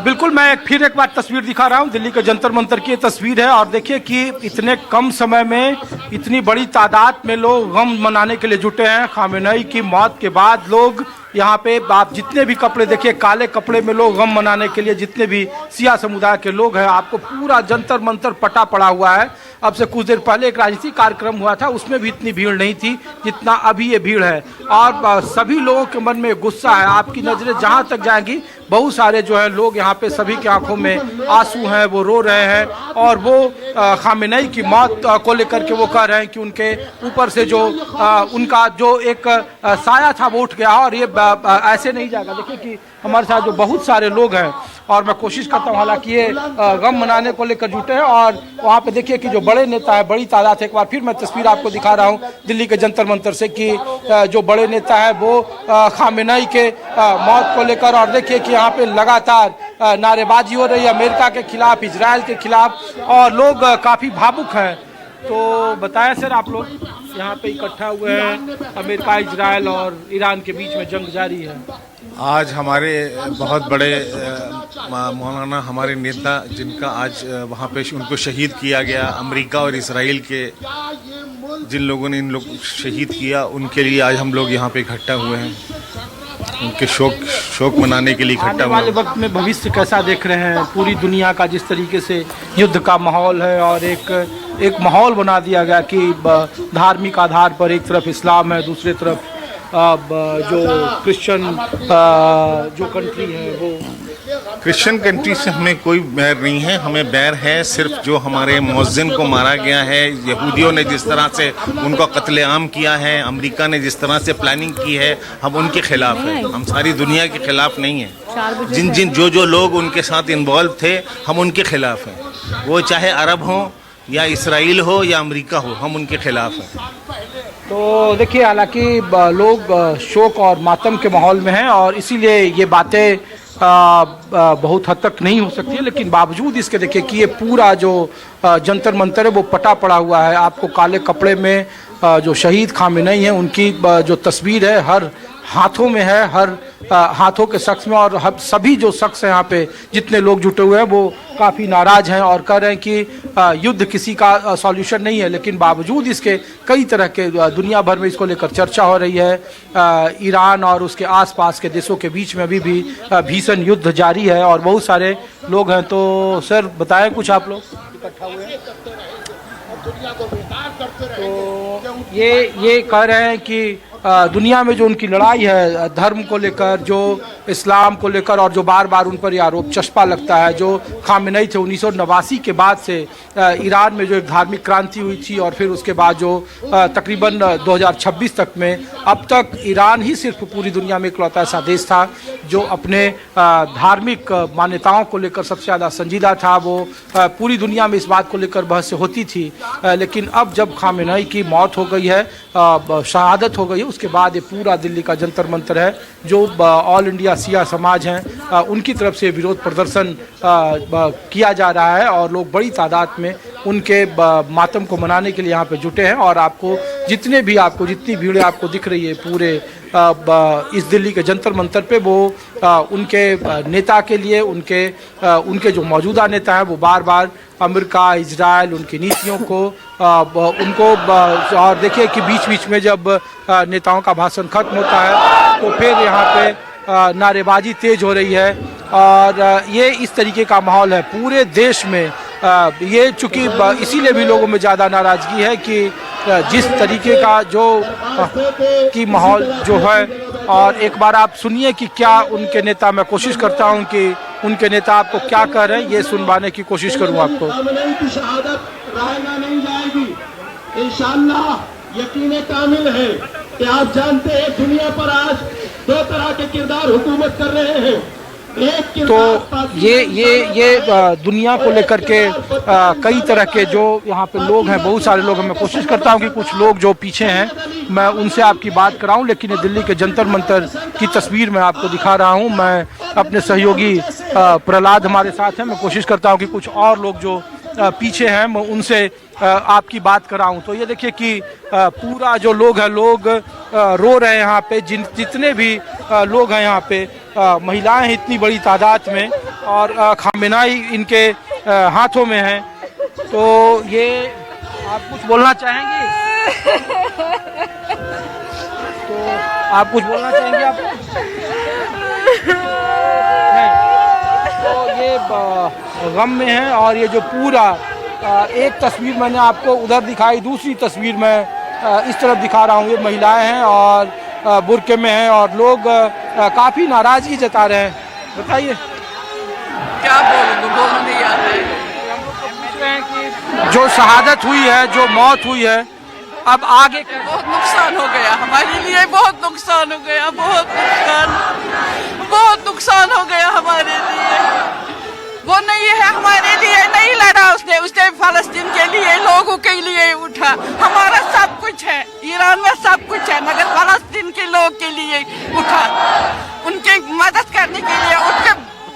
बिल्कुल, मैं फिर एक बार तस्वीर दिखा रहा हूँ। दिल्ली के जंतर मंतर की ये तस्वीर है और देखिए कि इतने कम समय में इतनी बड़ी तादाद में लोग गम मनाने के लिए जुटे हैं। खामेनेई की मौत के बाद लोग यहाँ पे, आप जितने भी कपड़े देखिए, काले कपड़े में लोग गम मनाने के लिए, जितने भी सिया समुदाय के लोग हैं, आपको पूरा जंतर मंतर पटा पड़ा हुआ है। अब से कुछ देर पहले एक राजनीतिक कार्यक्रम हुआ था, उसमें भी इतनी भीड़ नहीं थी जितना अभी ये भीड़ है। और सभी लोगों के मन में गुस्सा है। आपकी नज़रें जहाँ तक जाएंगी, बहुत सारे जो है लोग यहाँ पे, सभी की आंखों में आंसू हैं, वो रो रहे हैं और वो खामेनेई की मौत को लेकर के वो कह रहे हैं कि उनके ऊपर से जो उनका जो एक साया था वो उठ गया और ये ऐसे नहीं जाएगा। देखिए कि हमारे साथ जो बहुत सारे लोग हैं और मैं कोशिश करता हूँ, हालांकि ये गम मनाने को लेकर जुटे हैं और वहाँ पे देखिए कि जो बड़े नेता है, बड़ी तादाद है। एक बार फिर मैं तस्वीर आपको दिखा रहा हूँ दिल्ली के जंतर मंतर से कि जो बड़े नेता है वो खामेनेई के मौत को लेकर, और देखिए कि यहाँ पे लगातार नारेबाजी हो रही है अमेरिका के खिलाफ, इजराइल के खिलाफ, और लोग काफ़ी भावुक हैं। तो बताएं सर, आप लोग यहाँ पे इकट्ठा हुए हैं, अमेरिका, इजराइल और ईरान के बीच में जंग जारी है। आज हमारे बहुत बड़े मौलाना, हमारे नेता, जिनका आज वहाँ पे उनको शहीद किया गया, अमेरिका और इसराइल के जिन लोगों ने इन लोग शहीद किया, उनके लिए आज हम लोग यहाँ पे इकट्ठा हुए हैं, उनके शोक मनाने के लिए इकट्ठा हुए। वाले वक्त में भविष्य कैसा देख रहे हैं? पूरी दुनिया का जिस तरीके से युद्ध का माहौल है और एक माहौल बना दिया गया कि धार्मिक आधार पर एक तरफ इस्लाम है, दूसरी तरफ जो क्रिश्चियन जो कंट्री है वो। क्रिश्चियन कंट्री से हमें कोई बैर नहीं है, हमें बैर है सिर्फ जो हमारे मुअज्जिन को मारा गया है, यहूदियों ने जिस तरह से उनको कत्लेआम किया है, अमेरिका ने जिस तरह से प्लानिंग की है, हम उनके खिलाफ हैं। हम सारी दुनिया के खिलाफ नहीं हैं। जो लोग उनके साथ इन्वॉल्व थे, हम उनके खिलाफ हैं। वो चाहे अरब हो या इसराइल हो या अमेरिका हो, हम उनके खिलाफ हैं। तो देखिए, हालांकि लोग शोक और मातम के माहौल में हैं और इसीलिए ये बातें बहुत हद तक नहीं हो सकती है, लेकिन बावजूद इसके देखिए कि ये पूरा जो जंतर मंतर है वो पटा पड़ा हुआ है। आपको काले कपड़े में जो शहीद खामेनेई हैं उनकी जो तस्वीर है हर हाथों में है, हर हाथों के शख्स में, और सभी जो शख्स हैं यहाँ पे, जितने लोग जुटे हुए हैं वो काफ़ी नाराज हैं और कह रहे हैं कि युद्ध किसी का सॉल्यूशन नहीं है। लेकिन बावजूद इसके कई तरह के दुनिया भर में इसको लेकर चर्चा हो रही है। ईरान और उसके आसपास के देशों के बीच में अभी भी भीषण युद्ध जारी है और बहुत सारे लोग हैं। तो सर बताएं कुछ, आप लोग इकट्ठा हुए हैं तो ये कह रहे हैं कि दुनिया में जो उनकी लड़ाई है धर्म को लेकर, जो इस्लाम को लेकर, और जो बार बार उन पर यह आरोप चस्पा लगता है, जो खामेनेई थे 1989 के बाद से ईरान में जो एक धार्मिक क्रांति हुई थी और फिर उसके बाद जो तकरीबन 2026 तक में, अब तक ईरान ही सिर्फ पूरी दुनिया में इकलौता ऐसा देश था जो अपने धार्मिक मान्यताओं को लेकर सबसे ज़्यादा संजीदा था। वो पूरी दुनिया में इस बात को लेकर बहस होती थी, लेकिन अब जब खामेनेई की मौत हो गई है, शहादत हो गई है, उसके बाद ये पूरा दिल्ली का जंतर मंतर है, जो ऑल इंडिया सिया समाज हैं उनकी तरफ से विरोध प्रदर्शन किया जा रहा है और लोग बड़ी तादाद में उनके मातम को मनाने के लिए यहाँ पे जुटे हैं। और आपको जितनी भीड़ आपको दिख रही है पूरे इस दिल्ली के जंतर मंतर पे, वो उनके नेता के लिए, उनके जो मौजूदा नेता हैं वो बार बार अमेरिका, इजराइल, उनकी नीतियों को उनको, और देखिए कि बीच बीच में जब नेताओं का भाषण खत्म होता है तो फिर यहाँ पे नारेबाजी तेज हो रही है और ये इस तरीके का माहौल है पूरे देश में। ये चूँकि इसीलिए भी लोगों में ज़्यादा नाराज़गी है कि जिस तरीके का जो की माहौल जो है। और एक बार आप सुनिए कि क्या उनके नेता, मैं कोशिश करता हूं कि उनके नेता आपको क्या कह रहे हैं, ये सुनवाने की कोशिश करूं आपको। खामेनेई की शहादत रहेगा नहीं जाएगी, इंशाअल्लाह यकीन कामिल है कि आप जानते हैं दुनिया पर आज दो तरह के किरदार हुकूमत कर रहे हैं। तो ये दुनिया को लेकर के कई तरह के जो यहाँ पे लोग हैं, बहुत सारे लोग हैं। मैं कोशिश करता हूँ कि कुछ लोग जो पीछे हैं मैं उनसे आपकी बात कराऊं, लेकिन ये दिल्ली के जंतर मंतर की तस्वीर मैं आपको दिखा रहा हूँ। मैं अपने सहयोगी प्रहलाद हमारे साथ हैं, मैं कोशिश करता हूँ कि कुछ और लोग जो पीछे हैं, मैं उनसे आपकी बात कराऊं तो ये देखिए कि पूरा जो लोग हैं, लोग रो रहे हैं यहाँ पे। जितने भी लोग हैं यहाँ पे, महिलाएं हैं इतनी बड़ी तादाद में, और खामेनाई इनके हाथों में है। तो ये आप कुछ बोलना चाहेंगे? तो आप कुछ बोलना चाहेंगे? आप नहीं, तो ये गम में है। और ये जो पूरा एक तस्वीर मैंने आपको उधर दिखाई, दूसरी तस्वीर मैं इस तरफ दिखा रहा हूँ। ये महिलाएं हैं और बुर्के में हैं, और लोग काफ़ी नाराज़गी जता रहे हैं। बताइए क्या बोलूँगा, बोलना नहीं आता है। हम लोग तो पूछ रहे हैं कि जो शहादत हुई है, जो मौत हुई है, अब आगे बहुत नुकसान हो गया हमारे लिए, बहुत नुकसान हो गया, बहुत नुकसान हो गया हमारे लिए। वो नहीं है हमारे लिए, नहीं लड़ा उसने फलस्तीन के लिए, लोगों के लिए उठा। हमारा सब कुछ है, ईरान में सब कुछ है, मगर फलस्तीन के लोग के लिए उठा, उनकी मदद करने के लिए, उनके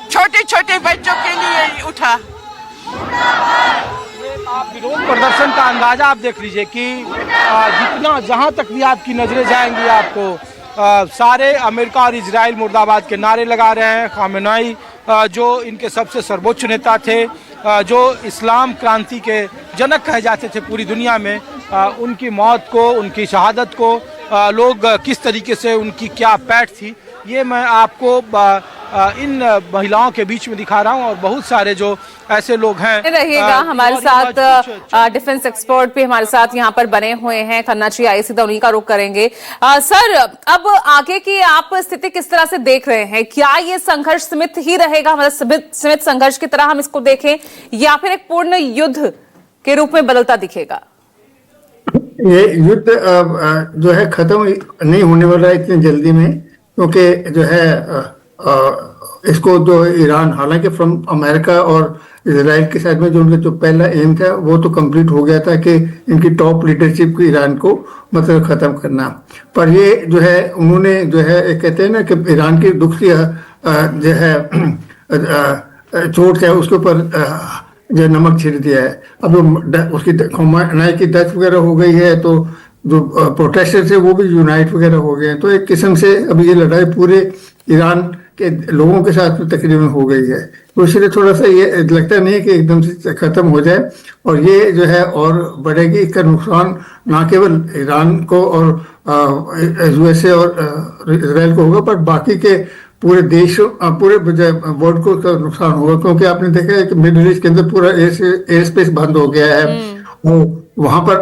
छोटे छोटे बच्चों के लिए उठा। आप विरोध प्रदर्शन का अंदाजा आप देख लीजिए कि जितना जहां तक भी आपकी नजरें जाएंगी, आपको सारे अमेरिका और इजराइल मुर्दाबाद के नारे लगा रहे हैं। खामेनाई जो इनके सबसे सर्वोच्च नेता थे, जो इस्लाम क्रांति के जनक कहे जाते थे पूरी दुनिया में, उनकी मौत को, उनकी शहादत को लोग किस तरीके से, उनकी क्या पैठ थी, ये मैं आपको इन महिलाओं के बीच में दिखा रहा हूं। और बहुत सारे जो ऐसे लोग हैं रहिएगा हमारे साथ। डिफेंस एक्सपर्ट भी हमारे साथ यहाँ पर बने हुए हैं, खन्ना जी आए, सीधा उन्हीं का रुख करेंगे। सर, अब आगे की आप स्थिति किस तरह से देख रहे हैं? क्या ये संघर्ष सीमित ही रहेगा, मतलब सीमित संघर्ष की तरह हम इसको देखें, या फिर एक पूर्ण युद्ध के रूप में बदलता दिखेगा? ये युद्ध जो है खत्म नहीं होने वाला है इतनी जल्दी में, क्योंकि जो है इसको जो ईरान, हालांकि फ्रॉम अमेरिका और इजराइल के साथ में जो उनका जो पहला एम था वो तो कंप्लीट हो गया था कि इनकी टॉप लीडरशिप को ईरान को मतलब खत्म करना। पर ये जो है उन्होंने जो है एक कहते हैं ना कि ईरान की दुख की जो है चोट है उसके ऊपर जो नमक छिड़ दिया है। अब उसकी खामेनाई की डेथ वगैरह हो गई है, तो जो प्रोटेस्टर्स है वो भी यूनाइट वगैरह हो गए हैं। तो एक किस्म से अभी ये लड़ाई पूरे ईरान के लोगों के साथ में तकरीबन हो गई है। तो इसलिए थोड़ा सा ये लगता नहीं है कि एकदम से खत्म हो जाए, और ये जो है और बढ़ेगी। इसका नुकसान ना केवल ईरान को और यूएसए और इजराइल को होगा, पर बाकी के पूरे देश, पूरे वर्ल्ड को इसका नुकसान होगा। क्योंकि आपने देखा है कि मिडिल ईस्ट के अंदर पूरा एयर स्पेस बंद हो गया है। वो वहां पर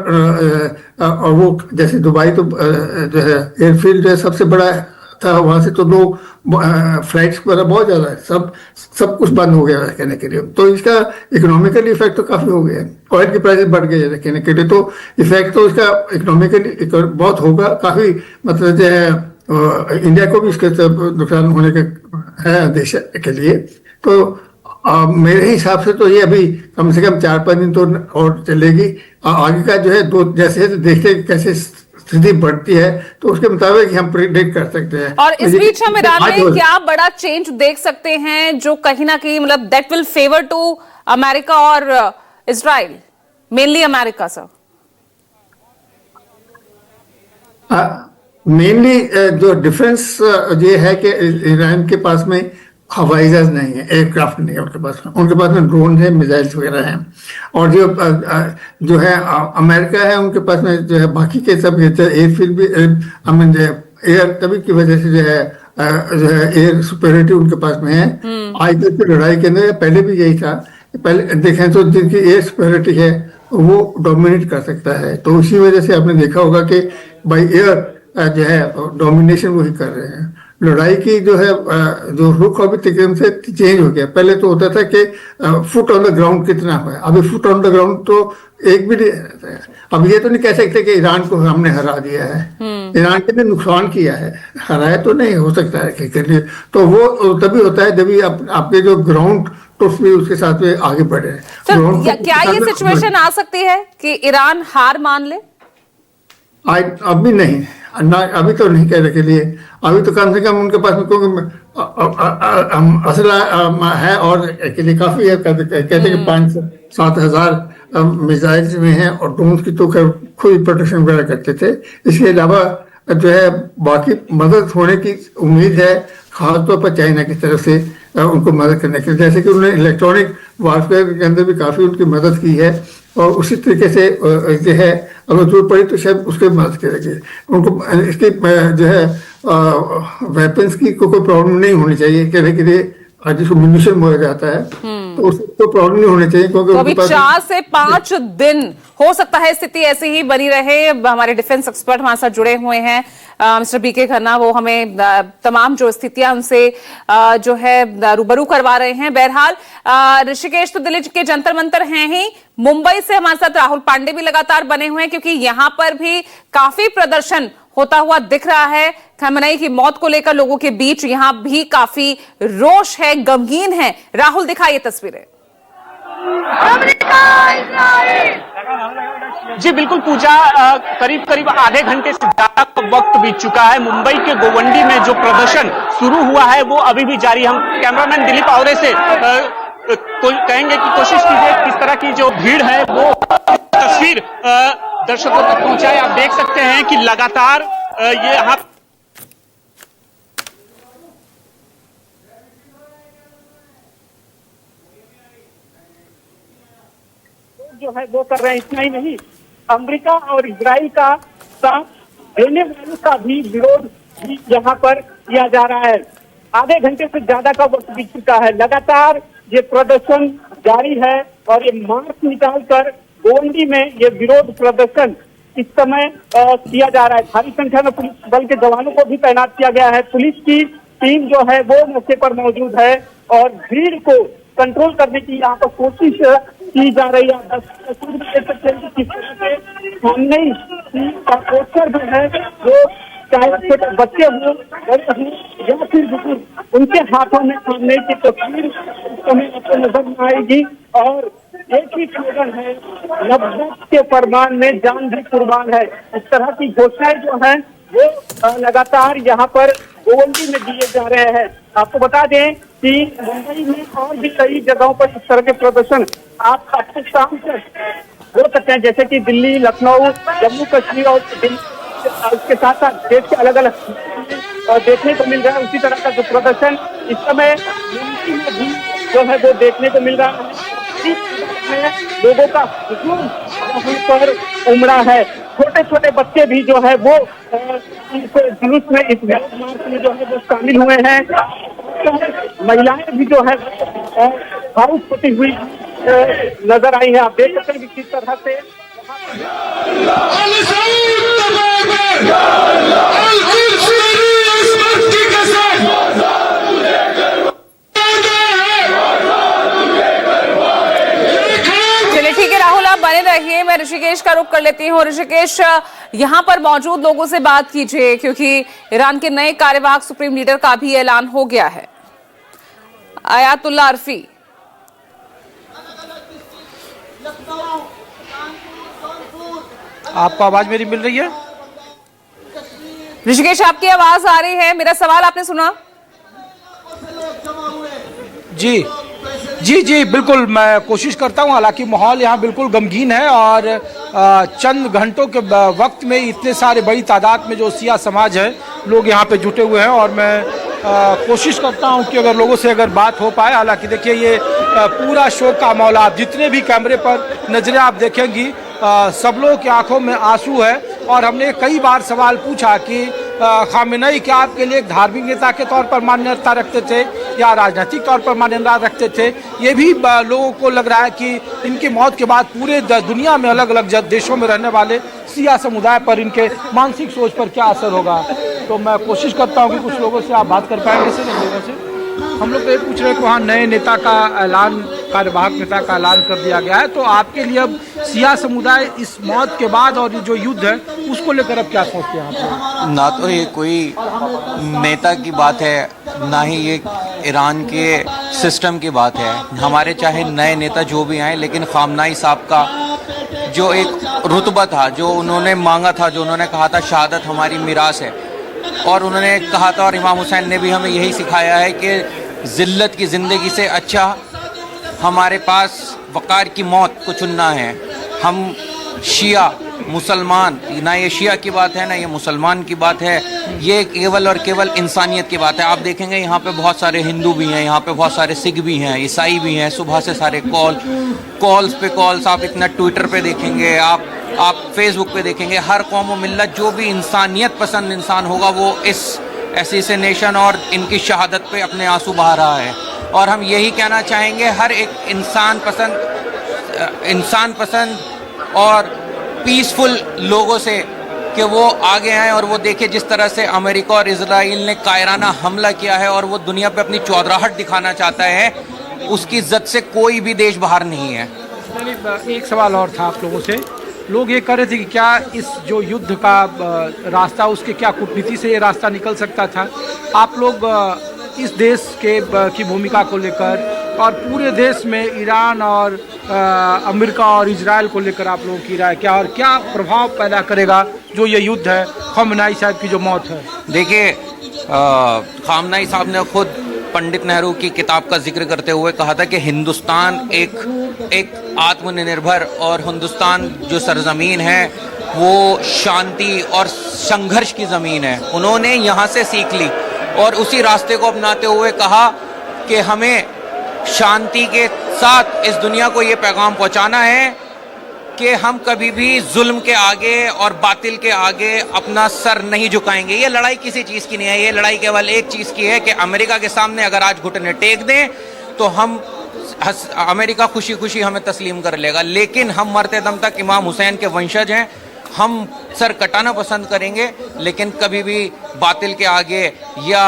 और वो जैसे दुबई तो जो है एयरफील्ड जो है सबसे बड़ा था, वहां से तो लोग फ्लाइट्स वगैरह बहुत ज्यादा है, सब कुछ बंद हो गया है कहने के लिए। तो इसका इकोनॉमिकली इफेक्ट तो काफी हो गया है। ऑयल की प्राइसेस बढ़ गई है कहने के लिए, तो इफेक्ट तो इसका इकोनॉमिकली बहुत होगा काफी। मतलब जो है इंडिया को भी इसके नुकसान होने का है देश के लिए। तो मेरे हिसाब से तो ये अभी कम से कम 4-5 दिन तो और चलेगी। आगे का जो है जैसे देखते कैसे स्थिति बढ़ती है तो उसके मुताबिक हम प्रिडिक्ट कर सकते हैं। और इस बीच हम ईरान में क्या बड़ा चेंज देख सकते हैं जो कहीं ना कहीं मतलब that will favour to America और Israel, mainly America? Sir, mainly जो डिफरेंस ये है कि ईरान के पास में हवाई जहाज नहीं है, एयरक्राफ्ट नहीं है उनके पास में ड्रोन है, मिसाइल्स वगैरह हैं। और जो है अमेरिका है, उनके पास में जो है बाकी के सब एयरफील्ड भी एयर तभी की वजह से जो है एयर सुपीरियरिटी उनके पास में है। आज तक की लड़ाई के अंदर पहले भी यही था, पहले देखें तो जिनकी एयर सुपीरियरिटी है वो डोमिनेट कर सकता है। तो उसी वजह से आपने देखा होगा कि बाई एयर जो है डोमिनेशन वही कर रहे हैं। लड़ाई की जो है जो रुख अभी तकरीबन से चेंज हो गया। पहले तो होता था कि फुट ऑन द ग्राउंड कितना है, अभी फुट ऑन द ग्राउंड तो एक भी नहीं रहता है। अब ये तो नहीं कह सकते कि ईरान को हमने हरा दिया है, ईरान के ने नुकसान किया है, हराया तो नहीं हो सकता है कि तो वो तभी होता है जब आपके जो ग्राउंड ट्रुप्स भी उसके साथ में आगे बढ़े। क्या ये सिचुएशन आ सकती है कि ईरान हार मान ले? अभी नहीं, ना अभी तो नहीं कहने के लिए, अभी तो कम से कम उनके पास में क्योंकि असला है और के लिए काफी है। कहते हैं कि 5-7 हजार मिसाइल्स में हैं और ड्रोन की तो खुद प्रोटेक्शन वगैरह करते थे। इसके अलावा जो है बाकी मदद होने की उम्मीद है, खासतौर पर चाइना की तरफ से उनको मदद करने के लिए, जैसे कि उन्होंने इलेक्ट्रॉनिक वारफेयर के अंदर भी काफी उनकी मदद की है और उसी तरीके से जो है अगर जरूरत पड़ी तो शायद उसके मदद करेंगे उनको। इसकी जो है वेपन्स की कोई प्रॉब्लम नहीं होनी चाहिए, कहने के लिए जिसको म्यूनिशन बोला जाता है तो उसको प्रॉब्लम नहीं होनी चाहिए, क्योंकि अभी 4 से 5 दिन हो सकता है स्थिति ऐसी ही बनी रहे। हमारे डिफेंस एक्सपर्ट हमारे साथ जुड़े हुए हैं मिस्टर बीके खन्ना, वो हमें तमाम जो स्थितियां उनसे जो है रूबरू करवा रहे हैं। बहरहाल ऋषिकेश तो दिल्ली के जंतर मंतर हैं ही, मुंबई से हमारे साथ राहुल पांडे भी लगातार बने हुए हैं क्योंकि यहां पर भी काफी प्रदर्शन होता हुआ दिख रहा है। खamenei की मौत को लेकर लोगों के बीच यहां भी काफी रोष है, गमगीन है। राहुल दिखाइए तस्वीरें। जी बिल्कुल पूजा, करीब करीब आधे घंटे से ज्यादा वक्त बीत चुका है। मुंबई के गोवंडी में जो प्रदर्शन शुरू हुआ है वो अभी भी जारी। हम कैमरामैन दिलीप आवरे से कहेंगे कि कोशिश कीजिए किस तरह की जो भीड़ है वो तस्वीर दर्शकों तक पहुंचाए। आप देख सकते हैं कि लगातार ये यहाँ जो है वो कर रहे हैं। इतना ही नहीं, अमेरिका और इजराइल का साथ देने वालों का भी विरोध भी यहाँ पर किया जा रहा है। आधे घंटे से ज्यादा का वक्त बीत चुका है, लगातार ये प्रदर्शन जारी है और ये मार्च निकालकर गोवंडी में ये विरोध प्रदर्शन इस समय किया जा रहा है। भारी संख्या में पुलिस बल के जवानों को भी तैनात किया गया है। पुलिस की टीम जो है वो मौके पर मौजूद है और भीड़ को कंट्रोल करने की यहाँ पर कोशिश की जा रही है। किस तरह से खamenei का पोस्टर जो है वो चाहे छोटे बच्चे हों या फिर बुजुर्ग, उनके हाथों में खamenei की तस्वीर हमें आपको नजर में आएगी और एक ही स्लोगन है, नब्बत के फरमान में जान भी कुर्बान है। इस तरह की घोषणाएं जो है वो लगातार यहाँ पर गोवंडी में दिए जा रहे हैं। आपको बता दें कि मुंबई में और भी कई जगहों पर इस तरह के प्रदर्शन आप शाम तक हो सकते हैं, जैसे कि दिल्ली, लखनऊ, जम्मू कश्मीर और उसके साथ साथ देश के अलग अलग देखने को मिल रहा है। उसी तरह का जो प्रदर्शन इस समय मुंबई में भी जो है वो देखने को मिल रहा है। लोगों का हुजूम यहाँ पर उमड़ा है। छोटे छोटे बच्चे भी जो है वो इस जुलूस में, इस मार्च में जो है वो शामिल हुए हैं। महिलाएं भी जो है भावुक होती हुई नजर आई है। आप देख सकते हैं कि किस तरह से बने रहिए। मैं ऋषिकेश का रुख कर लेती हूँ। ऋषिकेश, यहाँ पर मौजूद लोगों से बात कीजिए क्योंकि ईरान के नए कार्यवाहक सुप्रीम लीडर का भी ऐलान हो गया है, आयातुल्लाह अरफी। आपको आवाज मेरी मिल रही है? ऋषिकेश, आपकी आवाज आ रही है, मेरा सवाल आपने सुना? जी जी जी बिल्कुल, मैं कोशिश करता हूं। हालांकि माहौल यहाँ बिल्कुल गमगीन है और चंद घंटों के वक्त में इतने सारे बड़ी तादाद में जो सिया समाज है लोग यहाँ पे जुटे हुए हैं और मैं कोशिश करता हूं कि अगर लोगों से अगर बात हो पाए। हालांकि देखिए ये पूरा शोक का माहौल, आप जितने भी कैमरे पर नजरें आप देखेंगी सब लोगों की आंखों में आंसू है। और हमने कई बार सवाल पूछा कि खamenei क्या आपके लिए एक धार्मिक नेता के तौर पर मान्यता रखते थे या राजनीतिक तौर पर मान्यता रखते थे। ये भी लोगों को लग रहा है कि इनकी मौत के बाद पूरे दुनिया में अलग अलग देशों में रहने वाले सिया समुदाय पर, इनके मानसिक सोच पर क्या असर होगा। तो मैं कोशिश करता हूँ कि कुछ लोगों से आप बात कर पाएंगे। से लोगों से हम लोग तो ये पूछ रहे हैं कि वहाँ नए नेता का ऐलान, कार्यवाहक नेता का ऐलान कर दिया गया है, तो आपके लिए अब सिया समुदाय इस मौत के बाद और जो युद्ध है उसको लेकर अब क्या सोचते हैं आप? ना तो ये कोई नेता की बात है, ना ही ये ईरान के सिस्टम की बात है। हमारे चाहे नए नेता जो भी आए, लेकिन खamenei साहब का जो एक रुतबा था, जो उन्होंने मांगा था, जो उन्होंने कहा था शहादत हमारी मिरास है, और उन्होंने कहा था, और इमाम हुसैन ने भी हमें यही सिखाया है कि ज़िल्लत की ज़िंदगी से अच्छा हमारे पास वक़ार की मौत को चुनना है। हम शिया मुसलमान, ना ये शिया की बात है ना ये मुसलमान की बात है, ये केवल और केवल इंसानियत की बात है। आप देखेंगे यहाँ पे बहुत सारे हिंदू भी हैं, यहाँ पे बहुत सारे सिख भी हैं, ईसाई भी हैं, सुबह से सारे कॉल्स पे कॉल्स, आप इतना ट्विटर पे देखेंगे, आप फेसबुक पे देखेंगे, हर कौम व मिल्लत जो भी इंसानियत पसंद इंसान होगा वो इस एसेसिनेशन और इनकी शहादत पे अपने आंसू बहा रहा है। और हम यही कहना चाहेंगे हर एक इंसान पसंद और पीसफुल लोगों से कि वो आगे आएँ और वो देखें जिस तरह से अमेरिका और इजराइल ने कायराना हमला किया है और वो दुनिया पे अपनी चौधराहट दिखाना चाहता है, उसकी इज्जत से कोई भी देश बाहर नहीं है। एक सवाल और था आप लोगों से, लोग ये कह रहे थे कि क्या इस जो युद्ध का रास्ता, उसके क्या कूटनीति से ये रास्ता निकल सकता था? आप लोग इस देश की भूमिका को लेकर और पूरे देश में ईरान और अमेरिका और इजराइल को लेकर आप लोगों की राय क्या, और क्या प्रभाव पैदा करेगा जो ये युद्ध है, खamenei साहब की जो मौत है? देखिए, खamenei साहब ने खुद पंडित नेहरू की किताब का जिक्र करते हुए कहा था कि हिंदुस्तान एक आत्मनिर्भर और हिंदुस्तान जो सरजमीन है वो शांति और संघर्ष की ज़मीन है। उन्होंने यहाँ से सीख ली और उसी रास्ते को अपनाते हुए कहा कि हमें शांति के साथ इस दुनिया को ये पैगाम पहुँचाना है कि हम कभी भी जुल्म के आगे और बातिल के आगे अपना सर नहीं झुकाएंगे। ये लड़ाई किसी चीज़ की नहीं है, ये लड़ाई केवल एक चीज़ की है कि अमेरिका के सामने अगर आज घुटने टेक दें तो अमेरिका खुशी खुशी हमें तस्लीम कर लेगा, लेकिन हम मरते दम तक इमाम हुसैन के वंशज हैं। हम सर कटाना पसंद करेंगे लेकिन कभी भी बातिल के आगे या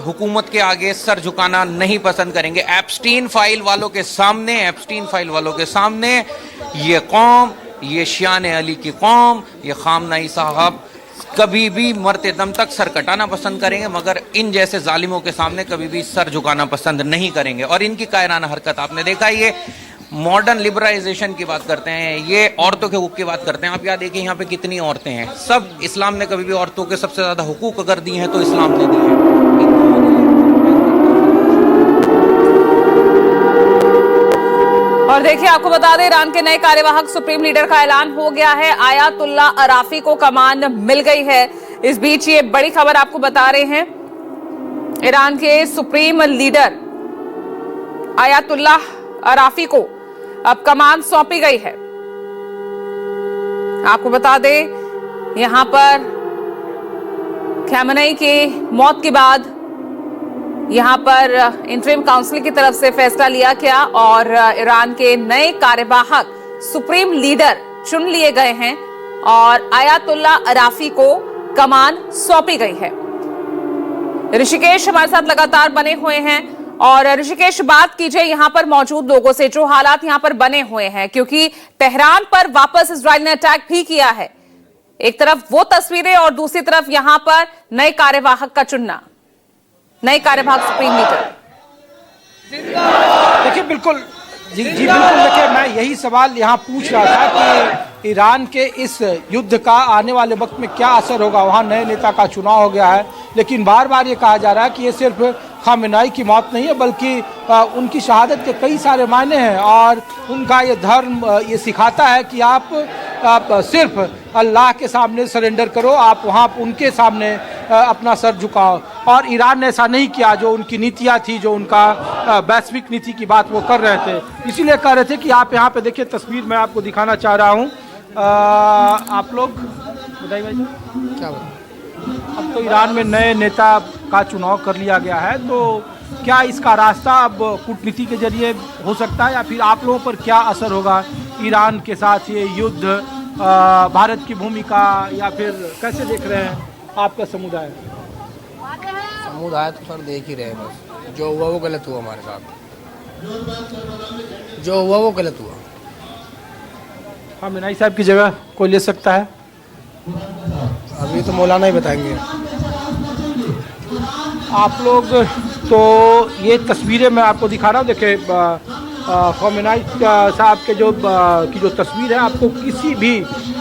हुकूमत के आगे सर झुकाना नहीं पसंद करेंगे। एप्स्टीन फाइल वालों के सामने ये कौम, ये शियान अली की कौम, ये खamenei साहब कभी भी मरते दम तक सर कटाना पसंद करेंगे, मगर इन जैसे जालिमों के सामने कभी भी सर झुकाना पसंद नहीं करेंगे। और इनकी कायराना हरकत आपने देखा, ये मॉडर्न लिबरलाइजेशन की बात करते हैं, ये औरतों के हुकूक की बात करते हैं। आप याद देखिए यहाँ पे कितनी औरतें हैं, सब इस्लाम ने कभी भी औरतों के सबसे ज़्यादा हुकूक अगर दिए हैं तो इस्लाम ने दिए हैं। और देखिए, आपको बता दें, ईरान के नए कार्यवाहक सुप्रीम लीडर का ऐलान हो गया है। आयतुल्ला अराफी को कमान मिल गई है। इस बीच ये बड़ी खबर आपको बता रहे हैं, ईरान के सुप्रीम लीडर आयतुल्ला अराफी को अब कमान सौंपी गई है। आपको बता दें, यहां पर खamenei की मौत के बाद यहां पर इंटरिम काउंसिल की तरफ से फैसला लिया गया और ईरान के नए कार्यवाहक सुप्रीम लीडर चुन लिए गए हैं और आयतुल्ला अराफी को कमान सौंपी गई है। ऋषिकेश हमारे साथ लगातार बने हुए हैं और ऋषिकेश, बात कीजिए यहां पर मौजूद लोगों से, जो हालात यहां पर बने हुए हैं, क्योंकि तेहरान पर वापस इजराइल ने अटैक भी किया है। एक तरफ वो तस्वीरें और दूसरी तरफ यहां पर नए कार्यवाहक का चुनना, नए कार्यवाहक सुप्रीम लीडर। देखिए, बिल्कुल जी बिल्कुल, देखिए मैं यही सवाल यहाँ पूछ रहा था कि ईरान के इस युद्ध का आने वाले वक्त में क्या असर होगा। वहाँ नए नेता का चुनाव हो गया है, लेकिन बार बार ये कहा जा रहा है कि ये सिर्फ खamenei की मौत नहीं है, बल्कि उनकी शहादत के कई सारे मायने हैं और उनका ये धर्म ये सिखाता है कि आप सिर्फ अल्लाह के सामने सरेंडर करो, आप वहाँ उनके सामने अपना सर झुकाओ। और ईरान ने ऐसा नहीं किया, जो उनकी नीतियाँ थी, जो उनका वैश्विक नीति की बात वो कर रहे थे। इसीलिए कह रहे थे कि आप यहाँ पे देखिए, तस्वीर मैं आपको दिखाना चाह रहा हूँ। आप लोग बताइए भाई क्या बताएं? अब तो ईरान में नए नेता का चुनाव कर लिया गया है, तो क्या इसका रास्ता अब कूटनीति के जरिए हो सकता है, या फिर आप लोगों पर क्या असर होगा ईरान के साथ ये युद्ध, भारत की भूमिका, या फिर कैसे देख रहे हैं आपका समुदाय? समुदाय तो सर देख ही रहे, बस जो हुआ वो गलत हुआ हमारे साथ, जो हुआ वो गलत हुआ। खamenei साहब की जगह कोई ले सकता है? अभी तो मौलाना ही बताएंगे। आप लोग तो ये तस्वीरें मैं आपको दिखा रहा हूँ, देखिए ख़ामेनी साहब के की जो तस्वीर है, आपको किसी भी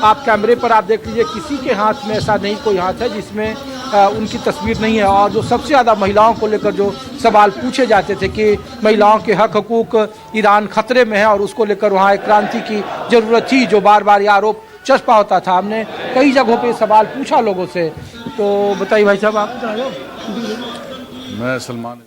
आप कैमरे पर आप देख लीजिए, किसी के हाथ में ऐसा नहीं कोई हाथ है जिसमें उनकी तस्वीर नहीं है। और जो सबसे ज़्यादा महिलाओं को लेकर जो सवाल पूछे जाते थे कि महिलाओं के हक हकूक़ ईरान खतरे में है और उसको लेकर वहाँ एक क्रांति की ज़रूरत थी, जो बार बार ये आरोप चस्पा होता था। हमने कई जगहों पे सवाल पूछा लोगों से। तो बताइए भाई साहब, आप मैं सलमान